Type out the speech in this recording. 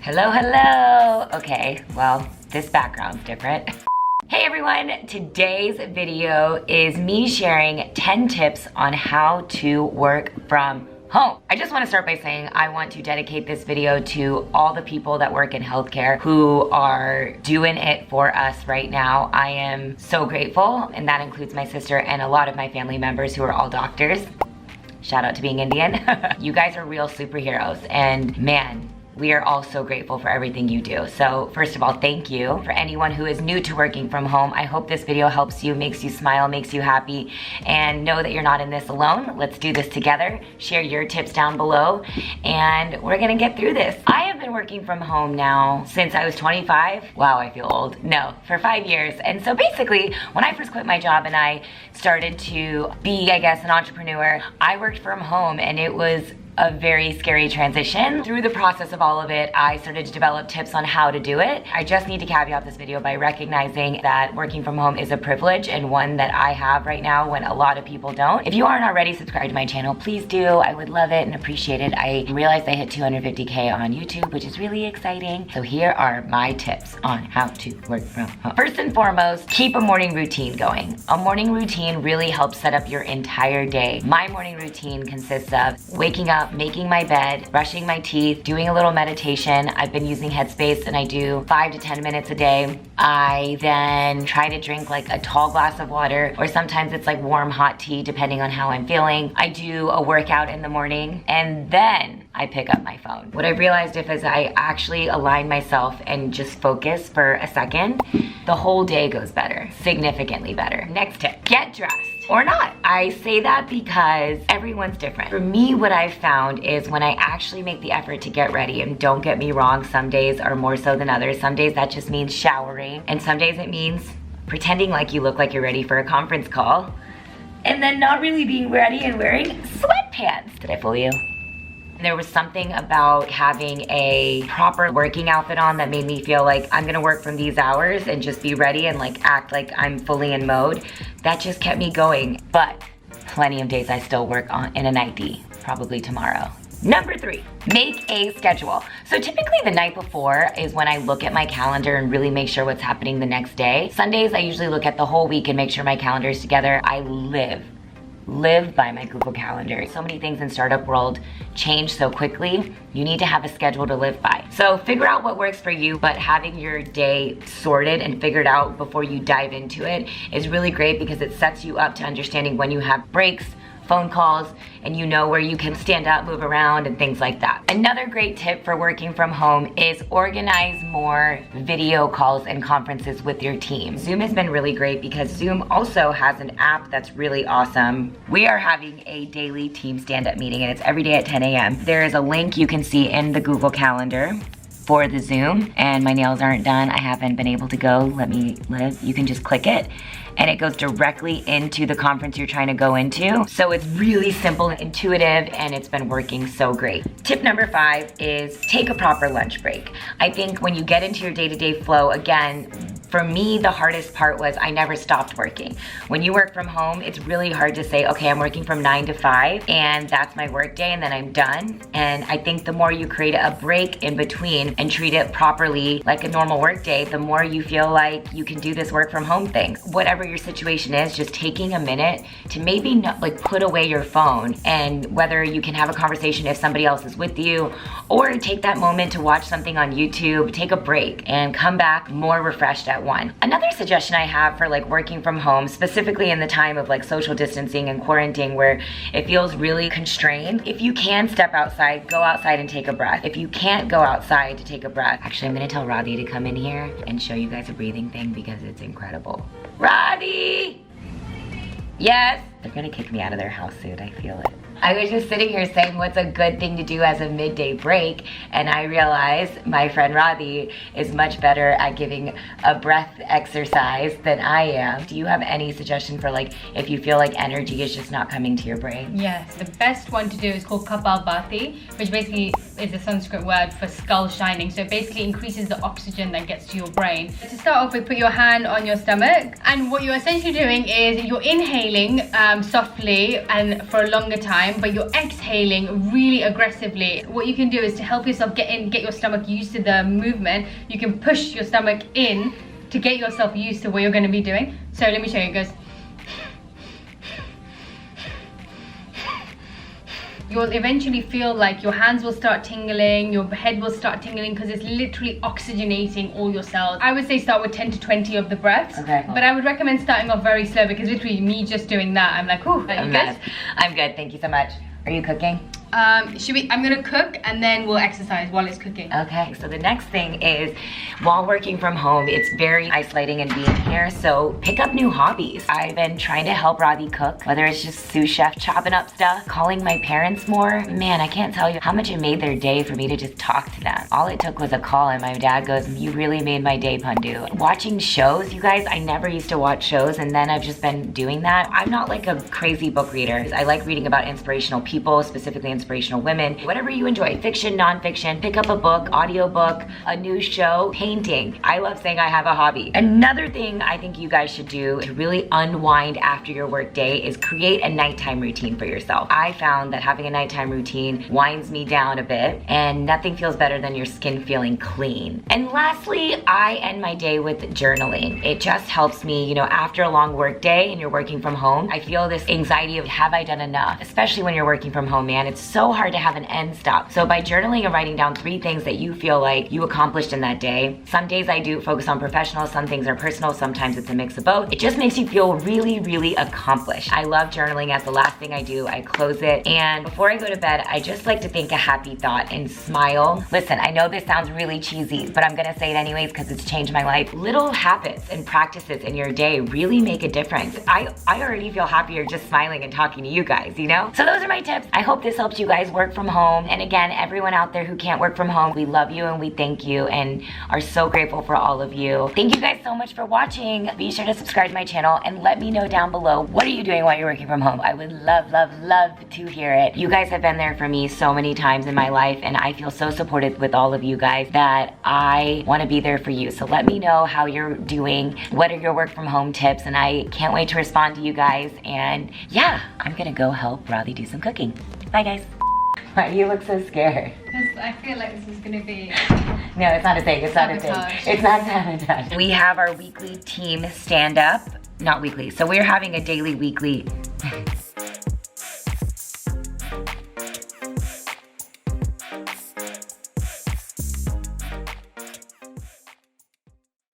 Hello, hello. Okay, well, this background's different. Hey everyone, today's video is me sharing 10 tips on how to work from home. I just want to start by saying I want to dedicate this video to all the people that work in healthcare who are doing it for us right now. I am so grateful, and that includes my sister and a lot of my family members who are all doctors. Shout out to being Indian. You guys are real superheroes, and man, we are all so grateful for everything you do. So first of all, thank you. For anyone who is new to working from home, I hope this video helps you, makes you smile, makes you happy, and know that you're not in this alone. Let's do this together. Share your tips down below, and we're gonna get through this. I have been working from home now since I was 25. Wow, I feel old. No, for 5 years. And so basically, when I first quit my job and I started to be, I guess, an entrepreneur, I worked from home, and it was a very scary transition. Through the process of all of it, I started to develop tips on how to do it. I just need to caveat this video by recognizing that working from home is a privilege, and one that I have right now when a lot of people don't. If you aren't already subscribed to my channel, please do. I would love it and appreciate it. I realized I hit 250K on YouTube, which is really exciting. So here are my tips on how to work from home. First and foremost, keep a morning routine going. A morning routine really helps set up your entire day. My morning routine consists of waking up, making my bed, brushing my teeth, doing a little meditation. I've been using Headspace, and I do 5 to 10 minutes a day. I then try to drink like a tall glass of water, or sometimes it's like warm hot tea depending on how I'm feeling. I do a workout in the morning, and then I pick up my phone. What I've realized is I actually align myself and just focus for a second, the whole day goes better, significantly better. Next tip, get dressed. Or not. I say that because everyone's different. For me, what I've found is when I actually make the effort to get ready, and don't get me wrong, some days are more so than others. Some days that just means showering, and some days it means pretending like you look like you're ready for a conference call, and then not really being ready and wearing sweatpants. Did I fool you? There was something about having a proper working outfit on that made me feel like I'm gonna work from these hours and just be ready and like act like I'm fully in mode. That just kept me going. But plenty of days I still work in a nightie, probably tomorrow. Number 3, make a schedule. So typically the night before is when I look at my calendar and really make sure what's happening the next day. Sundays I usually look at the whole week and make sure my calendar is together. I live by my Google Calendar. So many things in startup world change so quickly. You need to have a schedule to live by. So figure out what works for you, but having your day sorted and figured out before you dive into it is really great, because it sets you up to understanding when you have breaks, phone calls, and you know where you can stand up, move around, and things like that. Another great tip for working from home is organize more video calls and conferences with your team. Zoom has been really great because Zoom also has an app that's really awesome. We are having a daily team stand-up meeting, and it's every day at 10 a.m. There is a link you can see in the Google Calendar for the Zoom, and my nails aren't done. I haven't been able to go. Let me live. You can just click it, and it goes directly into the conference you're trying to go into. So it's really simple and intuitive, and it's been working so great. Tip number 5 is take a proper lunch break. I think when you get into your day-to-day flow, again, for me, the hardest part was I never stopped working. When you work from home, it's really hard to say, okay, I'm working from 9 to 5, and that's my work day, and then I'm done. And I think the more you create a break in between and treat it properly like a normal work day, the more you feel like you can do this work from home thing. Whatever your situation is, just taking a minute to maybe not, like, put away your phone, and whether you can have a conversation if somebody else is with you, or take that moment to watch something on YouTube, take a break, and come back more refreshed at 1. Another suggestion I have for like working from home, specifically in the time of like social distancing and quarantine where it feels really constrained, if you can step outside, go outside and take a breath. If you can't go outside to take a breath, actually I'm gonna tell RADHI to come in here and show you guys a breathing thing because it's incredible. RADHI! Yes! They're gonna kick me out of their house soon, I feel it. I was just sitting here saying what's a good thing to do as a midday break, and I realized my friend RADHI is much better at giving a breath exercise than I am. Do you have any suggestion for like if you feel like energy is just not coming to your brain? Yes, the best one to do is called Kapalbhati, which basically is a Sanskrit word for skull shining. So it basically increases the oxygen that gets to your brain. To start off with, put your hand on your stomach, and what you're essentially doing is you're inhaling softly and for a longer time, but you're exhaling really aggressively. What you can do is to help yourself get your stomach used to the movement, you can push your stomach in to get yourself used to what you're going to be doing. So let me show you. It goes. You'll eventually feel like your hands will start tingling, your head will start tingling, because it's literally oxygenating all your cells. I would say start with 10 to 20 of the breaths. Okay. But I would recommend starting off very slow, because literally me just doing that, I'm like, ooh, I'm good, thank you so much. Are you cooking? I'm gonna cook and then we'll exercise while it's cooking. Okay, so the next thing is, while working from home, it's very isolating and being here, so pick up new hobbies. I've been trying to help Radhi cook, whether it's just sous chef chopping up stuff, calling my parents more. Man, I can't tell you how much it made their day for me to just talk to them. All it took was a call and my dad goes, you really made my day, Pandu. Watching shows, you guys, I never used to watch shows, and then I've just been doing that. I'm not like a crazy book reader. I like reading about inspirational people, specifically inspirational women. Whatever you enjoy, fiction, nonfiction, pick up a book, audiobook, a new show, painting. I love saying I have a hobby. Another thing I think you guys should do to really unwind after your work day is create a nighttime routine for yourself. I found that having a nighttime routine winds me down a bit, and nothing feels better than your skin feeling clean. And lastly, I end my day with journaling. It just helps me, you know, after a long work day and you're working from home, I feel this anxiety of, have I done enough? Especially when you're working from home, man. It's so hard to have an end stop. So by journaling and writing down 3 things that you feel like you accomplished in that day, some days I do focus on professional, some things are personal, sometimes it's a mix of both. It just makes you feel really, really accomplished. I love journaling. As the last thing I do, I close it. And before I go to bed, I just like to think a happy thought and smile. Listen, I know this sounds really cheesy, but I'm gonna say it anyways because it's changed my life. Little habits and practices in your day really make a difference. I already feel happier just smiling and talking to you guys, you know? So those are my tips. I hope this helps you guys work from home. And again, everyone out there who can't work from home, we love you and we thank you and are so grateful for all of you. Thank you guys so much for watching. Be sure to subscribe to my channel and let me know down below, what are you doing while you're working from home? I would love, love, love to hear it. You guys have been there for me so many times in my life, and I feel so supported with all of you guys that I want to be there for you. So let me know how you're doing, what are your work from home tips, and I can't wait to respond to you guys. And yeah, I'm gonna go help Radhi do some cooking. Bye guys. Why do you look so scared? Because I feel like this is gonna be... No, it's not a thing, it's not a thing. Sabotage. It's not sabotage. We have our weekly team stand up, not weekly, so we're having a daily, weekly